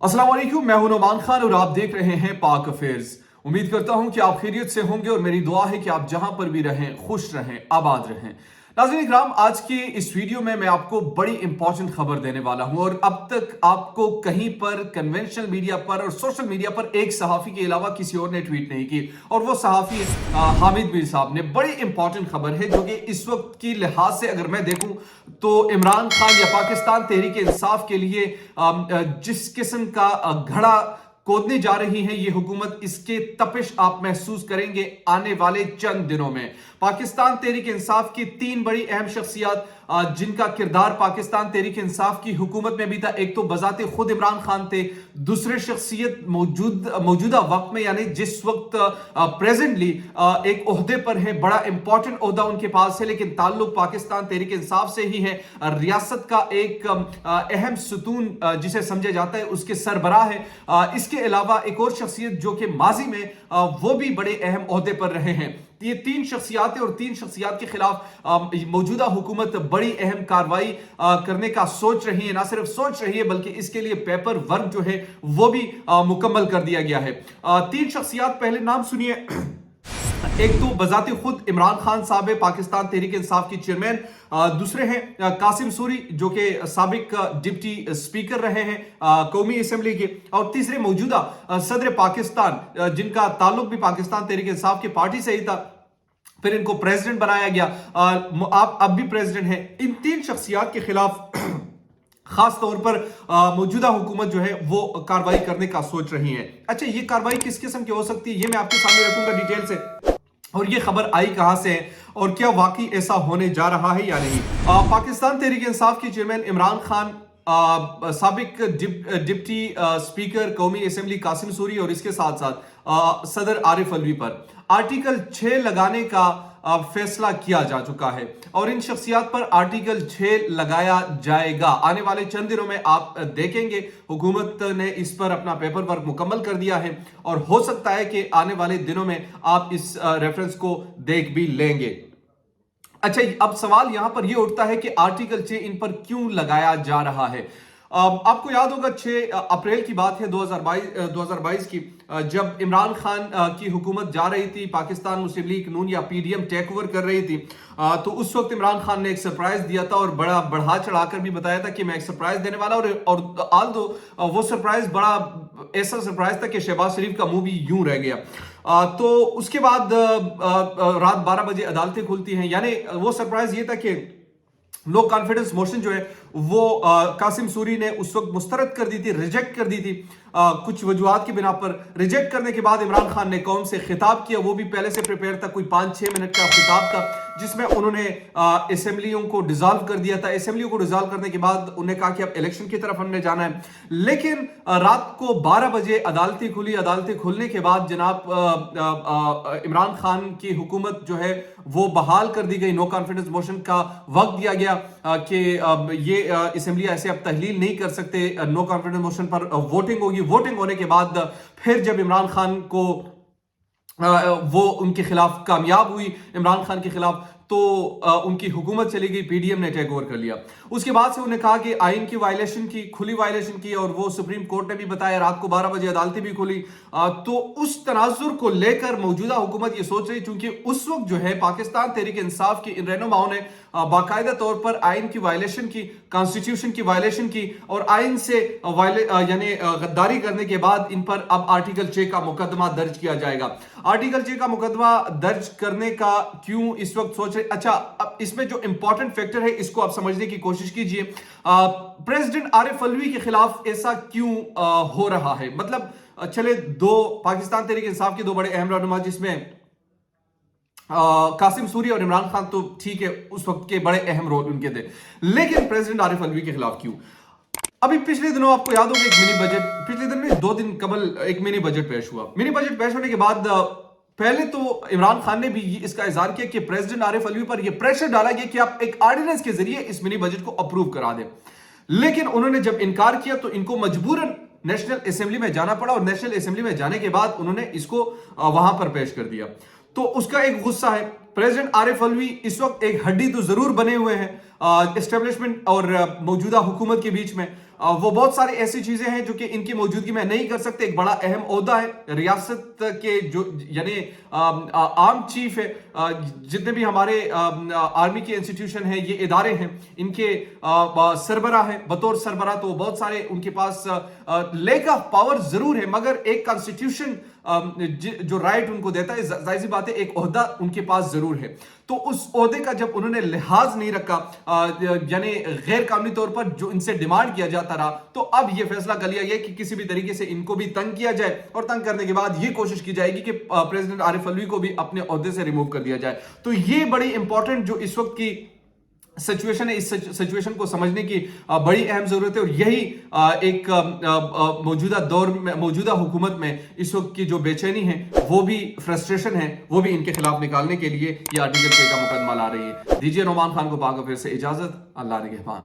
अस्सलाम वालेकुम, मैं हूं नोमान खान और आप देख रहे हैं पाक अफेयर्स। उम्मीद करता हूं कि आप खैरियत से होंगे और मेरी दुआ है कि आप जहां पर भी रहें खुश रहें, आबाद रहें। नाज़रीन इकराम, आज के इस वीडियो में मैं आपको बड़ी इंपॉर्टेंट खबर देने वाला हूं और अब तक आपको कहीं पर कन्वेंशनल मीडिया पर और सोशल मीडिया पर एक सहाफ़ी के अलावा किसी और ने ट्वीट नहीं की, और वो सहाफ़ी हामिद मीर साहब ने। बड़ी इंपॉर्टेंट खबर है जो कि इस वक्त की लिहाज से अगर मैं देखूं तो इमरान खान या पाकिस्तान तहरीक इंसाफ के लिए जिस किस्म का घड़ा खोदने जा रही है ये हुकूमत, इसके तपिश आप महसूस करेंगे आने वाले चंद दिनों में। पाकिस्तान तहरीक इंसाफ की तीन बड़ी अहम शख्सियत जिनका किरदार पाकिस्तान तहरीक इंसाफ की हुकूमत में भी था, एक तो बजाते खुद इमरान खान थे, दूसरे शख्सियत मौजूदा वक्त में यानी जिस वक्त प्रेजेंटली एक ओहदे पर है, बड़ा इंपॉर्टेंट ओहदा उनके पास है, लेकिन ताल्लुक पाकिस्तान तहरीक इंसाफ से ही है। रियासत का एक अहम सुतून जिसे समझा जाता है उसके सरबराह है। इसके अलावा एक और शख्सियत जो कि माजी में वो भी बड़े अहम ओहदे पर रहे हैं। ये तीन शख्सियातें और तीन शख्सियात के खिलाफ मौजूदा हुकूमत बड़ी अहम कार्रवाई करने का सोच रही है। ना सिर्फ सोच रही है बल्कि इसके लिए पेपर वर्क जो है वो भी मुकम्मल कर दिया गया है। तीन शख्सियात, पहले नाम सुनिए। एक तो बजाते खुद इमरान खान साहब है, पाकिस्तान तहरीक इंसाफ की चेयरमैन। दूसरे हैं कासिम सूरी जो कि साबिक डिप्टी स्पीकर रहे हैं कौमी असेंबली के। और तीसरे मौजूदा सदर पाकिस्तान जिनका ताल्लुक भी पाकिस्तान तहरीक इंसाफ की पार्टी से ही था, फिर इनको प्रेसिडेंट बनाया गया, आप अब भी प्रेसिडेंट हैं। इन तीन शख्सियात के खिलाफ खास तौर पर मौजूदा हुकूमत जो है वो कार्रवाई करने का सोच रही है। अच्छा, ये कार्रवाई किस किस्म की हो सकती है ये मैं आपके सामने रखूंगा डिटेल से, और ये खबर आई कहां से है और क्या वाकई ऐसा होने जा रहा है या नहीं। पाकिस्तान तहरीक इंसाफ के चेयरमैन इमरान खान, साबिक डिप्टी स्पीकर कौमी असेंबली कासिम सूरी और इसके साथ साथ सदर आरिफ अलवी पर आर्टिकल 6 लगाने का फैसला किया जा चुका है और इन शख्सियात पर आर्टिकल 6 लगाया जाएगा। आने वाले चंद दिनों में आप देखेंगे हुकूमत ने इस पर अपना पेपर वर्क मुकम्मल कर दिया है और हो सकता है कि आने वाले दिनों में आप इस रेफरेंस को देख भी लेंगे। अच्छा, अब सवाल यहां पर यह उठता है कि आर्टिकल 6 इन पर क्यों लगाया जा रहा है। आपको याद होगा 6 अप्रैल की बात है 2022 की, जब इमरान खान की हुकूमत जा रही थी, पाकिस्तान मुस्लिम लीग नून या पीडीएम टेक ओवर कर रही थी, तो उस वक्त इमरान खान ने एक सरप्राइज दिया था और बड़ा बढ़ा चढ़ाकर भी बताया था कि मैं एक सरप्राइज देने वाला, और आल दो वो सरप्राइज बड़ा ऐसा सरप्राइज था कि शहबाज शरीफ का मुंह भी यूं रह गया। तो उसके बाद रात 12 बजे अदालतें खुलती हैं, यानी वो सरप्राइज ये था कि नो कॉन्फिडेंस मोशन जो है वो कासिम सूरी ने उस वक्त मुस्तरद कर दी थी, रिजेक्ट कर दी थी कुछ वजूहात की बिना पर। रिजेक्ट करने के बाद इमरान खान ने कौम से खिताब किया, वो भी पहले से प्रिपेयर था, कोई 5-6 मिनट का खिताब था जिसमें उन्होंने असेंबलियों को डिसॉल्व कर दिया था। असेंबलियों को डिसॉल्व करने के बाद उन्हें कहा कि अब इलेक्शन की तरफ हमने जाना है, लेकिन रात को 12 बजे अदालतें खुली। अदालतें खुलने के बाद जनाब इमरान खान की हुकूमत जो है वो बहाल कर दी गई। नो कॉन्फिडेंस मोशन का वक्त दिया गया कि ये असेंबली ऐसे अब तहलील नहीं कर सकते, नो कॉन्फिडेंस मोशन पर वोटिंग होगी। वोटिंग होने के बाद फिर जब इमरान खान को वो उनके खिलाफ कामयाब हुई, इमरान खान के खिलाफ, तो उनकी हुकूमत चली गई, पीडीएम ने टेक ओवर कर लिया। उसके बाद से उन्हें कहा कि आइन की वायलेशन की, खुली वायलेशन की, और वो सुप्रीम कोर्ट ने भी बताया, रात को 12 बजे अदालतें भी खुली। तो उस तनाजुर को लेकर मौजूदा हुकूमत ये सोच रही, चूंकि उस वक्त जो है पाकिस्तान तहरीक इंसाफ की इन रहनुमाओं ने बाकायदा तौर पर आइन की वायलेशन की, कॉन्स्टिट्यूशन की वायलेशन की, और आइन से यानी गद्दारी करने के बाद इन पर अब आर्टिकल 6 का मुकदमा दर्ज किया जाएगा। आर्टिकल 6 का मुकदमा दर्ज करने का क्यों इस वक्त सोच रहे? अच्छा, अब इसमें जो इंपॉर्टेंट फैक्टर है इसको आप समझने की कोशिश कीजिए। प्रेसिडेंट आरिफ अलवी के खिलाफ ऐसा क्यों हो रहा है? मतलब चले, दो पाकिस्तान तहरीक इंसाफ के दो बड़े अहम रहनुमा जिसमें कासिम सूरी और इमरान खान तो ठीक है, उस वक्त के बड़े अहम रोल उनके थे, लेकिन प्रेसिडेंट आरिफ अलवी के खिलाफ क्यों? अभी पिछले दिनों आपको याद होगा एक मिनी बजट, पिछले दिन में 2 दिन कबल एक मिनी बजट पेश हुआ। मिनी बजट पेश होने के बाद पहले तो इमरान खान ने भी इसका इजहार किया कि प्रेसिडेंट आरिफ अलवी पर यह प्रेशर डाला गया कि आप एक ऑर्डिनेंस के जरिए इस मिनी बजट को अप्रूव करा दें, लेकिन उन्होंने जब इनकार किया तो इनको मजबूरन नेशनल असेंबली में जाना पड़ा, और नेशनल असेंबली में जाने के बाद उन्होंने इसको वहां पर पेश कर दिया। तो उसका एक गुस्सा है। प्रेसिडेंट आरिफ अलवी इस वक्त एक हड्डी तो जरूर बने हुए हैं, एस्टेब्लिशमेंट और मौजूदा हुकूमत के बीच में वो बहुत सारी ऐसी चीजें हैं जो कि इनकी मौजूदगी में नहीं कर सकते। एक बड़ा अहम ओहदा है रियासत के, जो यानी आर्म चीफ है, जितने भी हमारे आर्मी के इंस्टीट्यूशन हैं, ये इदारे हैं, इनके सरबरा हैं, बतौर सरबरा तो बहुत सारे उनके पास लेक ऑफ पावर जरूर है, मगर एक कॉन्स्टिट्यूशन जो राइट उनको देता है, जाहिर सी बात है एक ओहदा उनके पास जरूर है। तो उस ओहदे का जब उन्होंने लिहाज नहीं रखा, यानी गैर कानूनी तौर पर जो इनसे डिमांड किया जाता रहा, तो अब यह फैसला कर लिया गया कि किसी भी तरीके से इनको भी तंग किया जाए, और तंग करने के बाद यह कोशिश की जाएगी कि प्रेसिडेंट आरिफ अलवी को भी अपने ओहदे से रिमूव कर दिया जाए। तो ये बड़ी इंपॉर्टेंट जो इस वक्त की सिचुएशन है, इस सिचुएशन को समझने की बड़ी अहम जरूरत है, और यही एक मौजूदा दौर में, मौजूदा हुकूमत में इस वक्त की जो बेचैनी है, वो भी फ्रस्ट्रेशन है, वो भी इनके खिलाफ निकालने के लिए ये आर्टिकल 6 का मुकदमा ला रही है। दीजिए नौमान खान को पाक फिर से इजाजत। अल्लाह निगहबान।